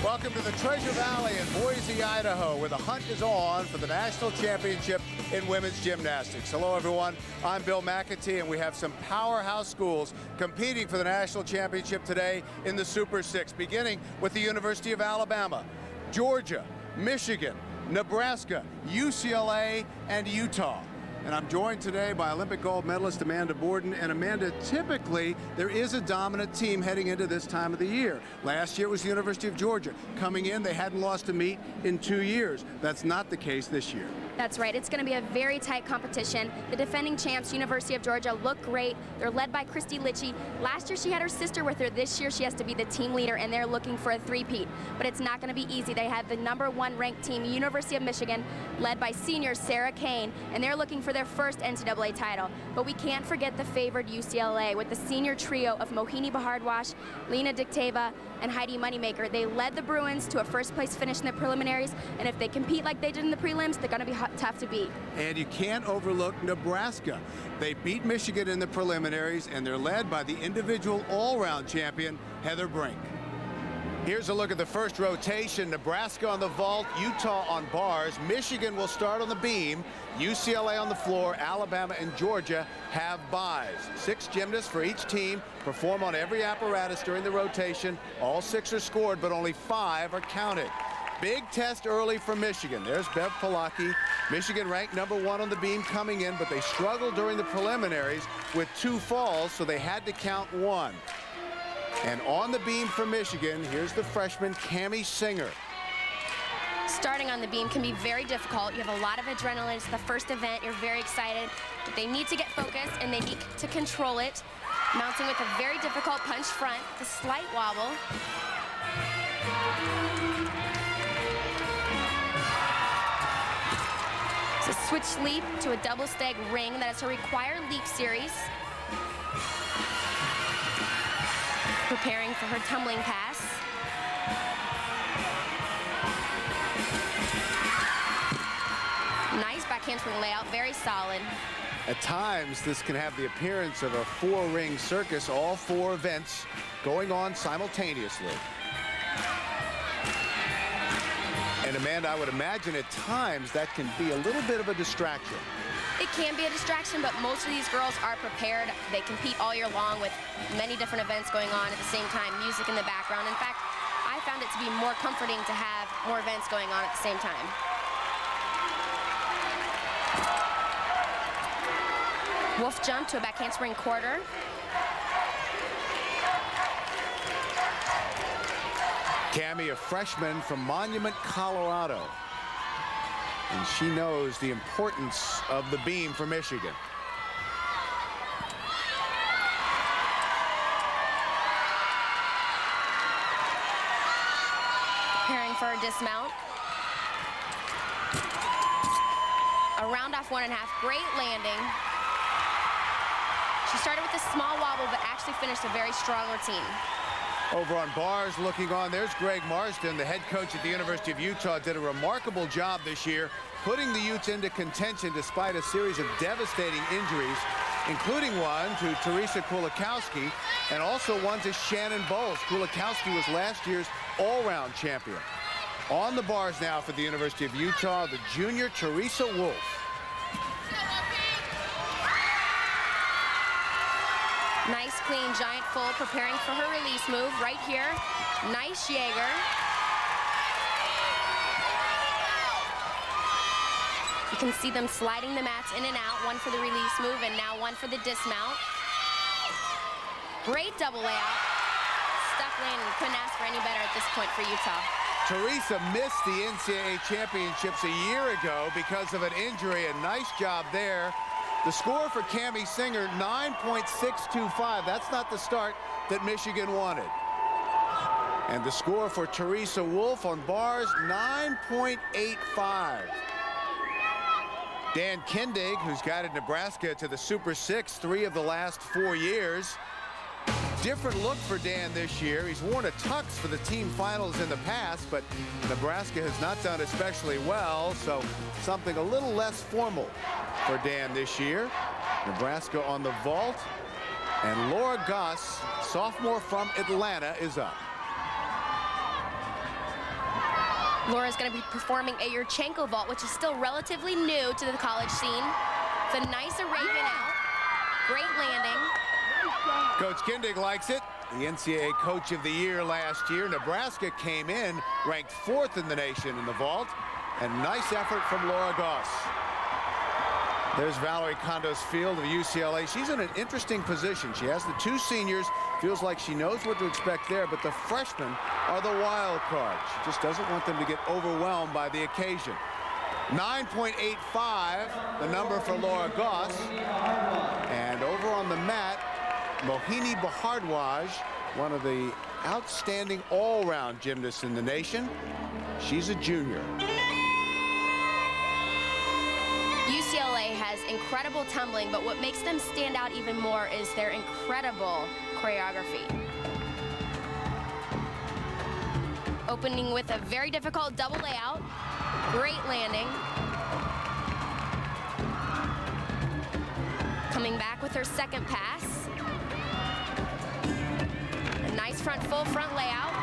Welcome to the Treasure Valley in Boise, Idaho, where the hunt is on for the national championship in women's gymnastics. Hello, everyone. I'm Bill McAtee, and we have some powerhouse schools competing for the national championship today in the Super Six, beginning with the University of Alabama, Georgia, Michigan, Nebraska, UCLA, and Utah. And I'm joined today by Olympic gold medalist Amanda Borden. And Amanda, typically there is a dominant team heading into this time of the year. Last year it was the University of Georgia. Coming in, they hadn't lost a meet in 2 years. That's not the case this year. That's right. It's going to be a very tight competition. The defending champs, University of Georgia, look great. They're led by Christy Litchie. Last year she had her sister with her. This year she has to be the team leader, and they're looking for a three-peat. But it's not going to be easy. They have the #1 ranked team, University of Michigan, led by senior Sarah Cain, and they're looking for their first NCAA title. But we can't forget the favored UCLA with the senior trio of Mohini Bhardwaj, Lena Degteva, and Heidi Moneymaker. They led the Bruins to a first-place finish in the preliminaries, and if they compete like they did in the prelims, they're going to be tough to beat. And you can't overlook Nebraska. They beat Michigan in the preliminaries, and they're led by the individual all-round champion, Heather Brink. Here's a look at the first rotation. Nebraska on the vault, Utah on bars. Michigan will start on the beam. UCLA on the floor. Alabama and Georgia have buys. 6 gymnasts for each team perform on every apparatus during the rotation. All 6 are scored, but only 5 are counted. Big test early for Michigan. There's Bev Palaki. Michigan ranked #1 on the beam coming in, but they struggled during the preliminaries with 2 falls, so they had to count 1. And on the beam for Michigan, here's the freshman Cami Singer. Starting on the beam can be very difficult. You have a lot of adrenaline. It's the first event. You're very excited. But they need to get focused, and they need to control it. Mounting with a very difficult punch front, the slight wobble. It's a switch leap to a double stag ring. That is a required leap series. Preparing for her tumbling pass. Nice back handspring layout, very solid. At times, this can have the appearance of a 4-ring circus, all 4 events going on simultaneously. And Amanda, I would imagine at times that can be a little bit of a distraction. It can be a distraction, but most of these girls are prepared. They compete all year long with many different events going on at the same time, music in the background. In fact, I found it to be more comforting to have more events going on at the same time. Wolf jump to a back handspring quarter. Cami, a freshman from Monument, Colorado. And she knows the importance of the beam for Michigan. Preparing for a dismount. A round off 1.5, great landing. She started with a small wobble, but actually finished a very strong routine. Over on bars, looking on, there's Greg Marsden, the head coach at the University of Utah, did a remarkable job this year, putting the Utes into contention despite a series of devastating injuries, including one to Theresa Kulikowski and also one to Shannon Bowles. Kulikowski was last year's all-round champion. On the bars now for the University of Utah, the junior Theresa Wolf. Nice, clean, giant full, preparing for her release move right here. Nice Jaeger. You can see them sliding the mats in and out, one for the release move and now one for the dismount. Great double layout. Stuck landing, couldn't ask for any better at this point for Utah. Theresa missed the NCAA championships a year ago because of an injury. A nice job there. The score for Cami Singer, 9.625. That's not the start that Michigan wanted. And the score for Theresa Wolf on bars, 9.85. Dan Kindig, who's guided Nebraska to the Super Six 3 of the last 4 years. Different look for Dan this year. He's worn a tux for the team finals in the past, but Nebraska has not done especially well, so something a little less formal for Dan this year. Nebraska on the vault, and Laura Goss, sophomore from Atlanta, is up. Laura's going to be performing a Yurchenko vault, which is still relatively new to the college scene. It's a nice Arabian out. Great landing. Coach Kindig likes it. The NCAA Coach of the Year last year. Nebraska came in ranked 4th in the nation in the vault. And nice effort from Laura Goss. There's Valerie Condos-Field of UCLA. She's in an interesting position. She has the 2 seniors. Feels like she knows what to expect there, but the freshmen are the wild card. She just doesn't want them to get overwhelmed by the occasion. 9.85, the number for Laura Goss. And over on the mat, Mohini Bhardwaj, one of the outstanding all-round gymnasts in the nation. She's a junior. UCLA has incredible tumbling, but what makes them stand out even more is their incredible choreography. Opening with a very difficult double layout. Great landing. Coming back with her second pass. A nice full front layout.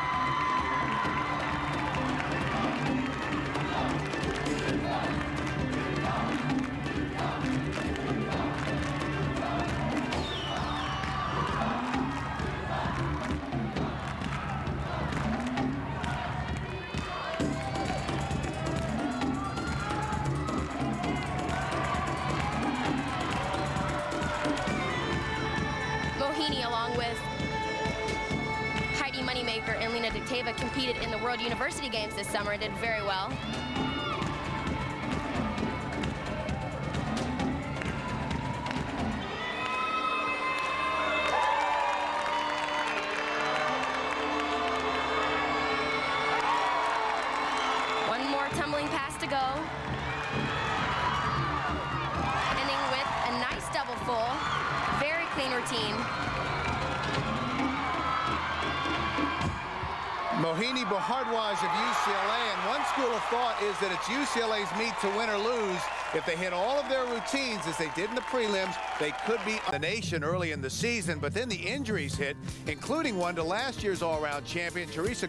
Mohini, along with Heidi Moneymaker and Lena Degteva, competed in the World University Games this summer and did very well. One more tumbling pass to go. Ending with a nice double full. Very clean routine. Mohini Bhardwaj of UCLA, and one school of thought is that it's UCLA's meet to win or lose. If they hit all of their routines as they did in the prelims, they could be the nation early in the season, but then the injuries hit, including one to last year's all-round champion, Theresa.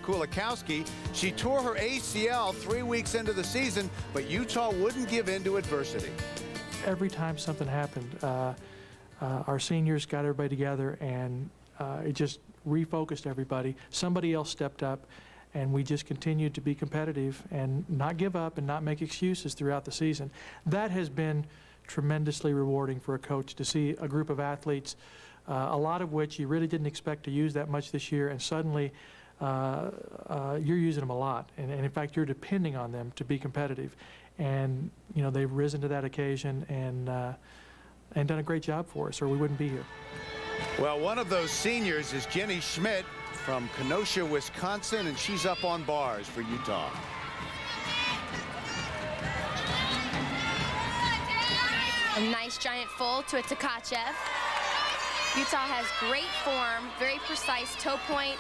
She tore her ACL 3 weeks into the season, but Utah wouldn't give in to adversity. Every time something happened, our seniors got everybody together, and it just refocused everybody. Somebody else stepped up, and we just continued to be competitive and not give up and not make excuses throughout the season. That has been tremendously rewarding for a coach, to see a group of athletes, a lot of which you really didn't expect to use that much this year, and suddenly you're using them a lot. And in fact, you're depending on them to be competitive. And, you know, they've risen to that occasion and done a great job for us, or we wouldn't be here. Well, one of those seniors is Jenny Schmidt from Kenosha, Wisconsin, and she's up on bars for Utah. A nice giant full to a Tkachev. Utah has great form, very precise toe point.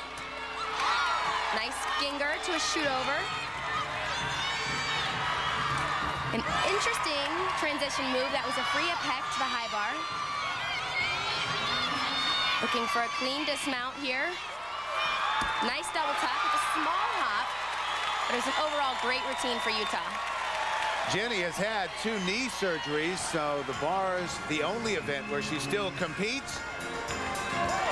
Nice Ginger to a shoot over. An interesting transition move. That was a free up heck to the high bar. Looking for a clean dismount here. Nice double tuck with a small hop. But it was an overall great routine for Utah. Jenny has had 2 knee surgeries, so the bar is the only event where she still competes.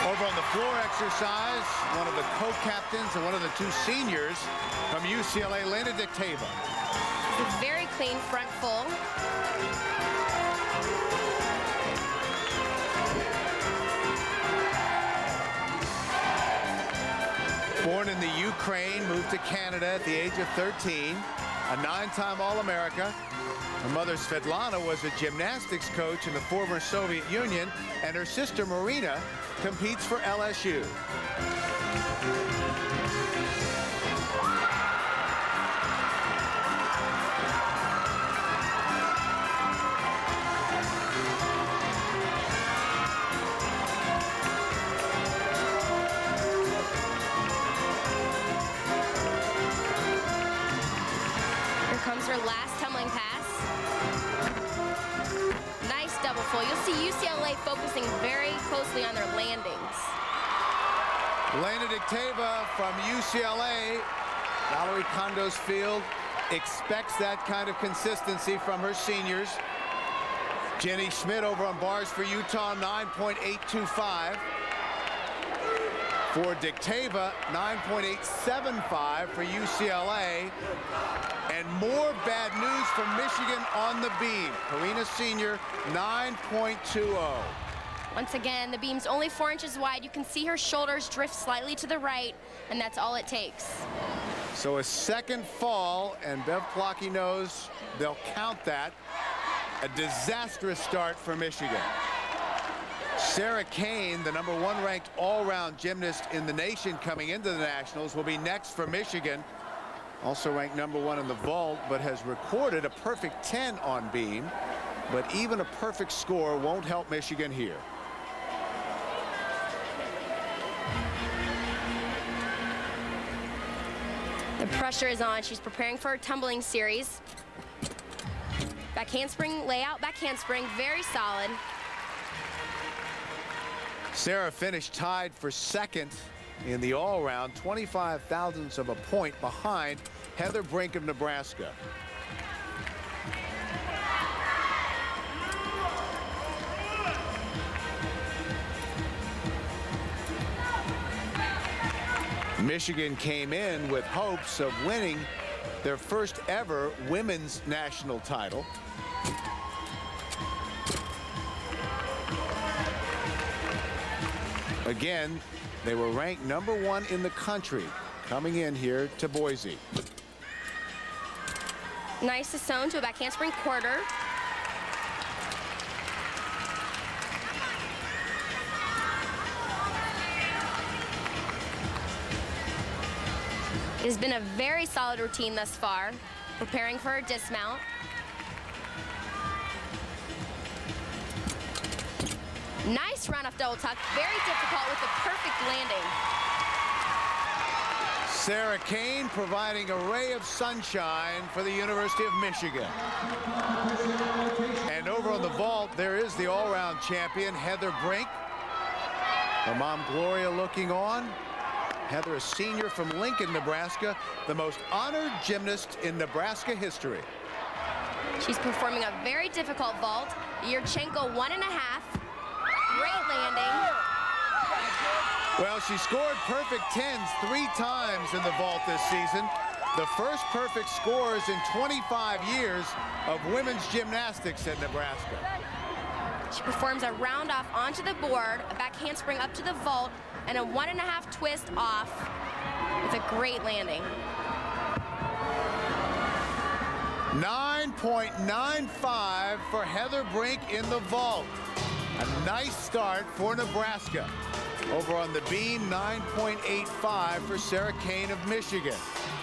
Over on the floor exercise, one of the co-captains and one of the 2 seniors from UCLA, Lena Degteva. A very clean front full. Born in the Ukraine, moved to Canada at the age of 13, a 9-time All-America. Her mother, Svetlana, was a gymnastics coach in the former Soviet Union, and her sister, Marina, competes for LSU. Comes her last tumbling pass. Nice double full. You'll see UCLA focusing very closely on their landings. Lena Degteva from UCLA Valerie Kondo's field expects that kind of consistency from her seniors. Jenny Schmidt over on bars for Utah, 9.825. For Degteva, 9.875 for UCLA. And more bad news from Michigan on the beam. Karina Senior, 9.20. Once again, the beam's only 4 inches wide. You can see her shoulders drift slightly to the right, and that's all it takes. So a second fall, and Bev Plotky knows they'll count that. A disastrous start for Michigan. Sarah Cain, the #1 ranked all-round gymnast in the nation coming into the Nationals, will be next for Michigan. Also ranked #1 in the vault, but has recorded a perfect 10 on beam. But even a perfect score won't help Michigan here. The pressure is on. She's preparing for her tumbling series. Back handspring, layout, back handspring, very solid. Sarah finished tied for second in the all-round, 25 thousandths of a point behind Heather Brink of Nebraska. Michigan came in with hopes of winning their first ever women's national title. Again, they were ranked #1 in the country coming in here to Boise. Nice to sewn to a back handspring quarter. It has been a very solid routine thus far, preparing for her dismount. Nice run off double tuck, very difficult with the perfect landing. Sarah Cain providing a ray of sunshine for the University of Michigan. And over on the vault, there is the all-round champion, Heather Brink. Her mom, Gloria, looking on. Heather, a senior from Lincoln, Nebraska, the most honored gymnast in Nebraska history. She's performing a very difficult vault, Yurchenko 1.5. Great landing. Well, she scored perfect 10s 3 times in the vault this season. The first perfect scores in 25 years of women's gymnastics at Nebraska. She performs a round off onto the board, a back handspring up to the vault, and a 1.5 twist off with a great landing. 9.95 for Heather Brink in the vault. A nice start for Nebraska. Over on the beam, 9.85 for Sarah Cain of Michigan.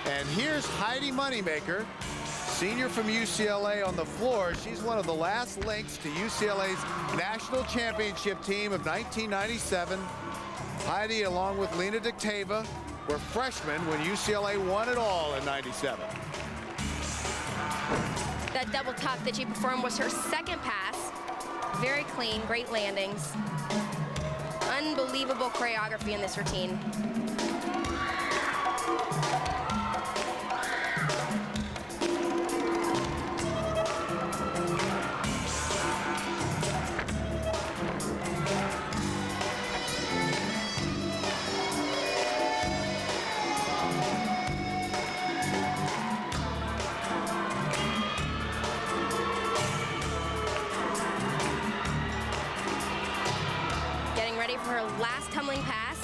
And here's Heidi Moneymaker, senior from UCLA on the floor. She's one of the last links to UCLA's national championship team of 1997. Heidi, along with Lena Degteva, were freshmen when UCLA won it all in '97. That double tuck that she performed was her second pass. Very clean, great landings. Unbelievable choreography in this routine. For her last tumbling pass.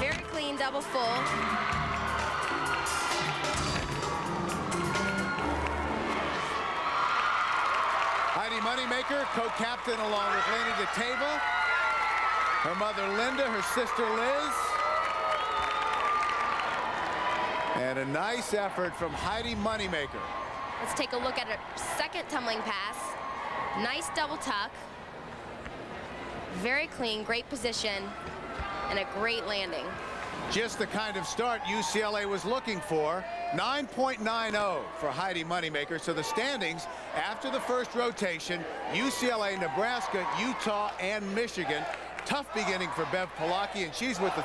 Very clean, double full. Heidi Moneymaker, co-captain along with Lena Degteva. Her mother Linda, her sister Liz. And a nice effort from Heidi Moneymaker. Let's take a look at her second tumbling pass. Nice double tuck. Very clean, great position, and a great landing. Just the kind of start UCLA was looking for. 9.90 for Heidi Moneymaker. So the standings after the first rotation, UCLA, Nebraska, Utah, and Michigan. Tough beginning for Bev Plotky, and she's with the